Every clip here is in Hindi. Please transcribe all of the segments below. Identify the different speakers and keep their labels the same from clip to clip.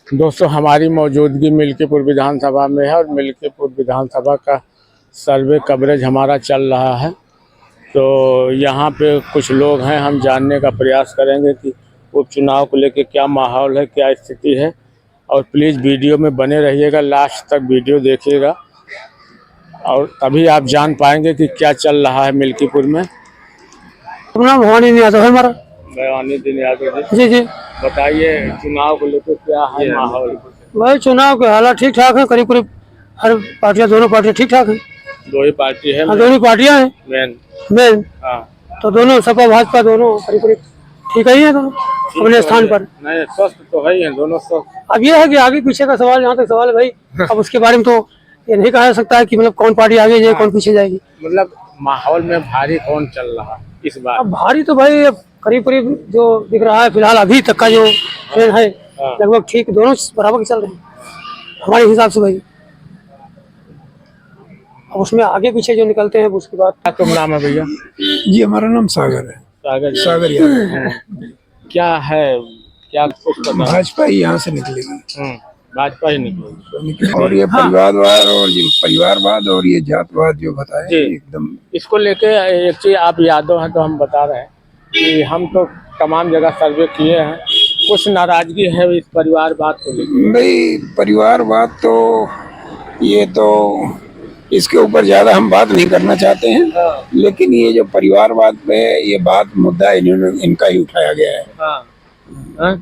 Speaker 1: दोस्तों, हमारी मौजूदगी मिल्कीपुर विधानसभा में है और मिल्कीपुर विधानसभा का सर्वे कवरेज हमारा चल रहा है। तो यहाँ पे कुछ लोग हैं, हम जानने का प्रयास करेंगे कि उपचुनाव को लेकर क्या माहौल है, क्या स्थिति है। और प्लीज़ वीडियो में बने रहिएगा, लास्ट तक वीडियो देखिएगा और तभी आप जान पाएंगे कि क्या चल रहा है मिल्कीपुर में।
Speaker 2: नाम भवानी नहीं आता है हमारा।
Speaker 1: भवानी दिन यादव
Speaker 2: जी जी,
Speaker 1: बताइए चुनाव को लेकर क्या है माहौल?
Speaker 2: भाई चुनाव के हालात ठीक ठाक है, करीब करीब हर पार्टियां, दोनों पार्टियां ठीक ठाक है।
Speaker 1: दो ही पार्टी है?
Speaker 2: हाँ, दोनों पार्टियां हैं मेन।
Speaker 1: हाँ,
Speaker 2: तो दोनों सपा भाजपा दोनों करीब करीब ठीक ही है, दोनों अपने स्थान पर।
Speaker 1: नहीं, स्वस्थ तो है ही है दोनों स्वस्थ।
Speaker 2: अब ये है कि आगे पीछे का सवाल, यहाँ तक सवाल है भाई, अब उसके बारे में तो ये नहीं कहा जा सकता है कि मतलब कौन पार्टी आगे जाए कौन पीछे जाएगी।
Speaker 1: मतलब माहौल में भारी कौन चल रहा है इस बार?
Speaker 2: अब भारी तो भाई अब करीब करीब जो दिख रहा है फिलहाल अभी तक का जो ट्रेंड है लगभग ठीक, दोनों बराबर चल रहे हैं हमारे हिसाब से भाई। अब उसमें आगे पीछे जो निकलते हैं उसकी बात।
Speaker 1: क्या तुम नाम है भैया?
Speaker 3: जी, हमारा नाम सागर है। सागर यादव।
Speaker 1: क्या है, क्या कुछ पता?
Speaker 3: भाजपा ही यहाँ से निकलेगी।
Speaker 1: भाजपा ही निकलेगी।
Speaker 3: और ये परिवारवाद और ये परिवारवाद और ये जातवाद जो बताए एकदम।
Speaker 1: इसको लेके एक चीज, आप यादव हैं तो हम बता रहे हैं कि हम तो तमाम जगह सर्वे किए हैं, कुछ नाराजगी है इस परिवारवाद को लेकर।
Speaker 3: भाई परिवारवाद तो ये तो इसके ऊपर ज्यादा हम बात नहीं करना चाहते हैं, लेकिन ये जो परिवारवाद पे ये बात मुद्दा इनका ही उठाया गया है।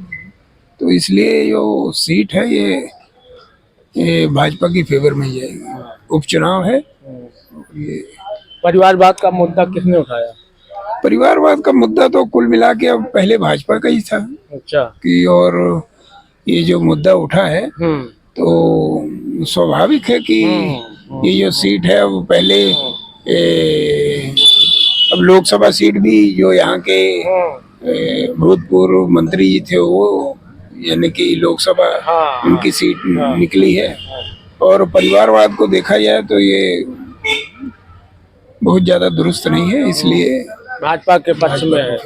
Speaker 3: तो इसलिए जो सीट है ये भाजपा की फेवर में जाएगी। उपचुनाव है। ये
Speaker 1: परिवारवाद का मुद्दा किसने उठाया?
Speaker 3: परिवारवाद का मुद्दा तो कुल मिला के अब पहले भाजपा का ही था।
Speaker 1: अच्छा।
Speaker 3: कि और ये जो मुद्दा उठा है तो स्वाभाविक है कि ये जो सीट है वो पहले अब लोकसभा सीट भी जो यहाँ के भूतपूर्व मंत्री जी थे वो यानी कि लोकसभा उनकी सीट निकली है। और परिवारवाद को देखा जाए तो ये बहुत ज्यादा दुरुस्त नहीं है, इसलिए
Speaker 1: भाजपा के पक्ष में है।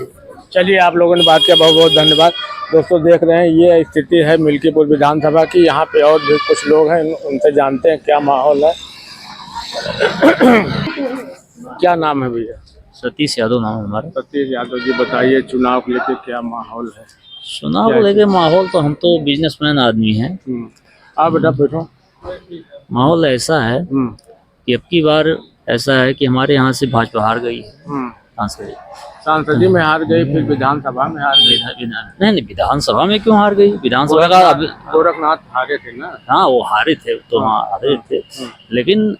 Speaker 1: चलिए, आप लोगों ने बात किया, बहुत बहुत धन्यवाद। दोस्तों देख रहे हैं ये स्थिति है मिल्कीपुर विधानसभा की। यहाँ पे और भी कुछ लोग हैं, उनसे जानते हैं क्या माहौल है। क्या नाम है भैया?
Speaker 4: सतीश यादव नाम है हमारा।
Speaker 1: सतीश यादव जी, बताइए चुनाव को लेकर क्या माहौल है?
Speaker 4: चुनाव को लेकर माहौल तो हम तो बिजनेसमैन आदमी हैं।
Speaker 1: आप बेटा बैठो।
Speaker 4: माहौल ऐसा है कि अब की बार ऐसा है कि हमारे यहाँ से भाजपा हार गई है।
Speaker 1: सांसद में हार गई, फिर विधानसभा में हार गई।
Speaker 4: नहीं, विधानसभा में क्यों हार गई? विधानसभा का
Speaker 1: गोरखनाथ हारे थे ना?
Speaker 4: हाँ, वो हारे थे तो हाँ हारे थे। लेकिन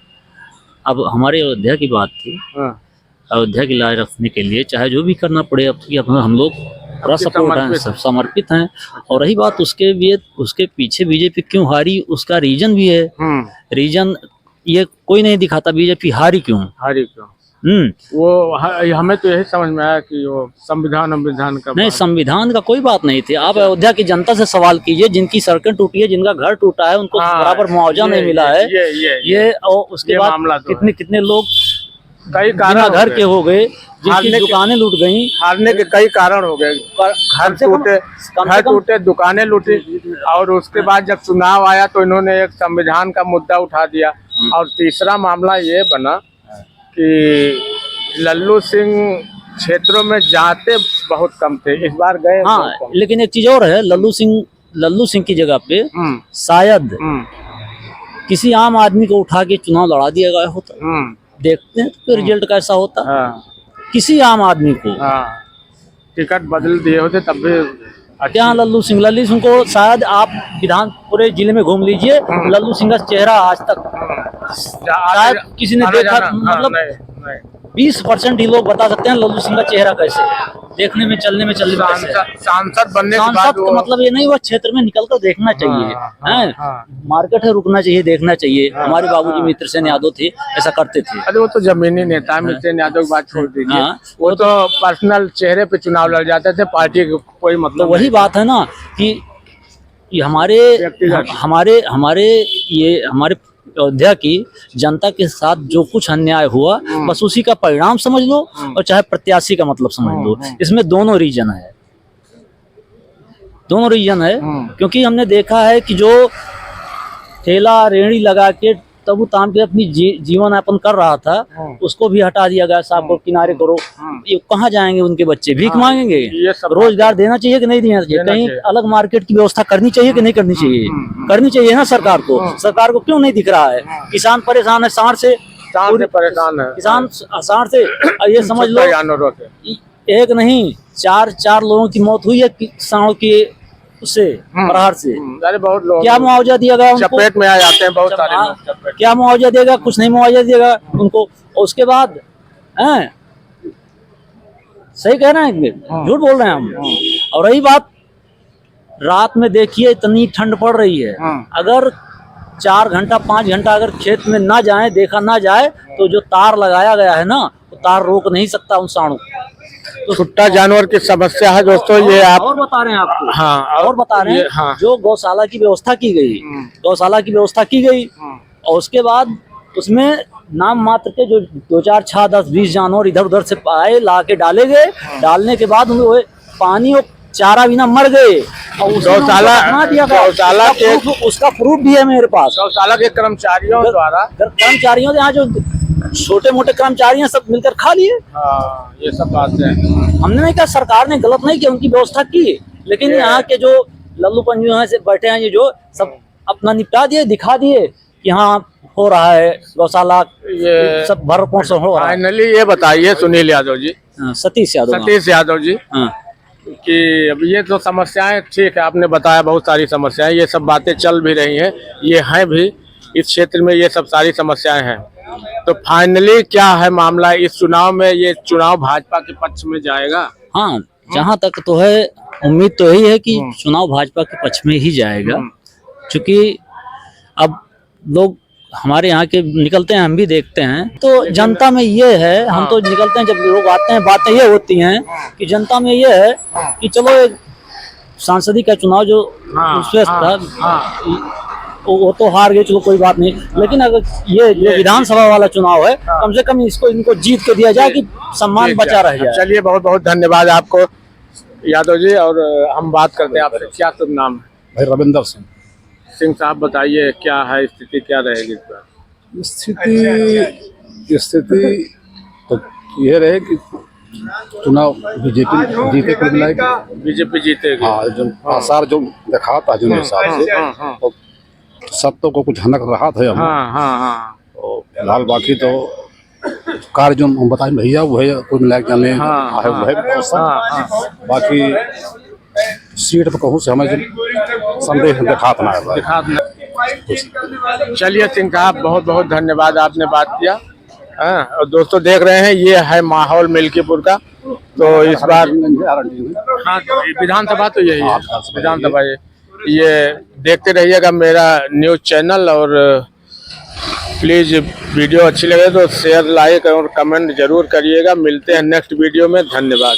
Speaker 4: अब हमारे अयोध्या की बात थी। अयोध्या की लाज रखने के लिए चाहे जो भी करना पड़े, अब हम लोग पूरा सपोर्ट हैं, सब समर्पित हैं। और रही बात उसके पीछे बीजेपी क्यों हारी, उसका रीजन भी है। रीजन ये कोई नहीं दिखाता बीजेपी हारी क्यों। वो हमें तो यही समझ में आया कि वो संविधान का नहीं, संविधान का कोई बात नहीं थी। आप अयोध्या की जनता से सवाल कीजिए, जिनकी सड़कें टूटी है, जिनका घर टूटा है, उनको बराबर मुआवजा नहीं मिला है। ये और उसके बाद कितने लोग
Speaker 1: कई कारण
Speaker 4: घर के हो गए, जिनकी दुकानें लूट गई।
Speaker 1: हारने के कई कारण हो गए, घर टूटे, दुकानें लूटी। और उसके बाद जब चुनाव आया तो इन्होंने एक संविधान का मुद्दा उठा दिया। और तीसरा मामला ये बना कि लल्लू सिंह क्षेत्रों में जाते बहुत कम थे, इस बार गए।
Speaker 4: हाँ, लेकिन एक चीज और है, लल्लू सिंह की जगह पे शायद किसी आम आदमी को उठा के चुनाव लड़ा दिया गया होता। देखते हैं तो रिजल्ट कैसा होता। किसी आम आदमी को
Speaker 1: टिकट बदल दिए होते तब भी।
Speaker 4: क्या लल्लू सिंह को शायद आप पूरे जिले में घूम लीजिए, लल्लू सिंह का चेहरा आज तक शायद किसी ने देखा, मतलब 20% ही लोग बता सकते हैं लल्लू सिंह का चेहरा कैसे देखने में, चलने में
Speaker 1: सांसद बनने के बाद
Speaker 4: का मतलब ये नहीं, वह क्षेत्र में निकल कर देखना चाहिए। मार्केट है, रुकना चाहिए, देखना चाहिए। हमारे बाबूजी मित्रसेन यादव थे, ऐसा करते थे।
Speaker 1: अरे वो तो जमीनी नेता है, मित्रसेन यादव की बात छोड़ दीजिए। वो तो पर्सनल चेहरे पे चुनाव लड़ जाते थे, पार्टी का कोई मतलब।
Speaker 4: तो वही बात है ना कि हमारे अयोध्या की जनता के साथ जो कुछ अन्याय हुआ, बस उसी का परिणाम समझ लो, और चाहे प्रत्याशी का मतलब समझ लो। इसमें दोनों रीजन है। दोनों रीजन है। क्योंकि हमने देखा है कि जो ठेला रेहड़ी लगा के तबू ताम के अपनी जीवन यापन कर रहा था, उसको भी हटा दिया गया, साहब को किनारे करो। ये कहाँ जाएंगे उनके बच्चे, भीख मांगेंगे?
Speaker 1: ये सब
Speaker 4: रोजगार देना चाहिए कि नहीं देना चाहिए? कहीं अलग मार्केट की व्यवस्था करनी चाहिए कि नहीं करनी चाहिए? करनी चाहिए ना सरकार को। सरकार को क्यों नहीं दिख रहा है? किसान परेशान है, सांड से
Speaker 1: परेशान है
Speaker 4: किसान, सांड से ये समझ लो
Speaker 1: जानवरों से।
Speaker 4: एक नहीं चार लोगों की मौत हुई है सांडों की उससे, प्रहार से।
Speaker 1: अरे बहुत लोग
Speaker 4: क्या मुआवजा दिया गया उनको?
Speaker 1: चपेट में आ जाते हैं बहुत सारे लोग चपेट।
Speaker 4: क्या मुआवजा देगा? कुछ नहीं मुआवजा देगा उनको। और उसके बाद हैं, सही कह रहे हैं, झूठ बोल रहे हैं हम। और रही बात रात में, देखिए इतनी ठंड पड़ रही है, अगर 4 घंटा 5 घंटा अगर खेत में ना जाए, देखा ना जाए, तो जो तार लगाया गया है ना, वो तार रोक नहीं सकता उन सांडों को।
Speaker 1: तो छुट्टा जानवर की समस्या है दोस्तों, ये आप
Speaker 4: और बता रहे हैं आपको।
Speaker 1: हाँ
Speaker 4: और बता रहे हैं,
Speaker 1: हाँ।
Speaker 4: जो गौशाला की व्यवस्था की गई, गौशाला की व्यवस्था की गई, और उसके बाद उसमें नाम मात्र के जो 2 4 6 10 20 जानवर इधर उधर से आए, ला के डाले गए। डालने के बाद उन्हें पानी और चारा बिना मर गए। और
Speaker 1: गौशाला के
Speaker 4: उसका प्रूफ भी है मेरे पास।
Speaker 1: गौशाला के कर्मचारियों द्वारा,
Speaker 4: कर्मचारियों यहाँ जो छोटे मोटे कर्मचारी हैं, सब मिलकर खा लिए।
Speaker 1: हाँ, ये सब बात है।
Speaker 4: हमने नहीं कहा, सरकार ने गलत नहीं किया, उनकी व्यवस्था की, लेकिन यहाँ के जो लल्लू पंजू यहाँ से बैठे हैं, ये जो सब अपना निपटा दिए, दिखा दिए कि हाँ हो रहा है, गौशाला
Speaker 1: ये
Speaker 4: सब भरपूर से हो रहा है।
Speaker 1: फाइनली ये बताइए सुनील यादव जी,
Speaker 4: सतीश
Speaker 1: यादव जी,
Speaker 4: हाँ।
Speaker 1: कि अब ये तो समस्याएं ठीक है, आपने बताया बहुत सारी समस्याएं, ये सब बातें चल भी रही हैं, ये हैं भी इस क्षेत्र में, ये सब सारी समस्याएं हैं। तो फाइनली क्या है मामला इस चुनाव में? ये चुनाव भाजपा के पक्ष में जाएगा?
Speaker 4: हाँ, जहाँ तक तो है, उम्मीद तो यही है कि चुनाव भाजपा के पक्ष में ही जाएगा। क्योंकि अब लोग हमारे यहाँ के निकलते हैं, हम भी देखते हैं, तो जनता में ये है, हम तो निकलते हैं, जब लोग आते हैं, बातें ये होती हैं कि जनता में ये है कि चलो एक सांसदी का चुनाव जो उसमें था, वो तो हार गए, चलो कोई बात नहीं, लेकिन अगर ये जो विधानसभा वाला चुनाव है, कम से कम इसको इनको जीत के दिया जाए कि सम्मान बचा रह जाए।
Speaker 1: चलिए, बहुत बहुत धन्यवाद आपको यादव जी। और हम बात करते हैं आपसे, क्या शुभ नाम है?
Speaker 5: भाई रविंदर
Speaker 1: सिंह साहब, बताइए क्या है स्थिति, क्या रहेगी इस बार?
Speaker 5: स्थिति तो ये रहे कि चुनाव बीजेपी जीते को मिलाएगी,
Speaker 1: बीजेपी जीतेगी।
Speaker 5: हाँ, जो आसार जो देखा था जिन हिसाब से, तो सत्य को कुछ हनक रहा था हम। तो फिलहाल बाकी तो कार्य जो हम बताए भैया वो है, कुल मिला के हमें बाकी सीट पर कहूँ से हमें संदेश दिखा था।
Speaker 1: चलिए सिंह साहब, बहुत बहुत धन्यवाद, आपने बात किया। हाँ, और दोस्तों देख रहे हैं, ये है माहौल मिल्कीपुर का। तो इस बार हाँ, विधानसभा तो यही है, विधानसभा ये देखते रहिएगा मेरा न्यूज़ चैनल। और प्लीज़ वीडियो अच्छी लगे तो शेयर, लाइक और कमेंट जरूर करिएगा। मिलते हैं नेक्स्ट वीडियो में, धन्यवाद।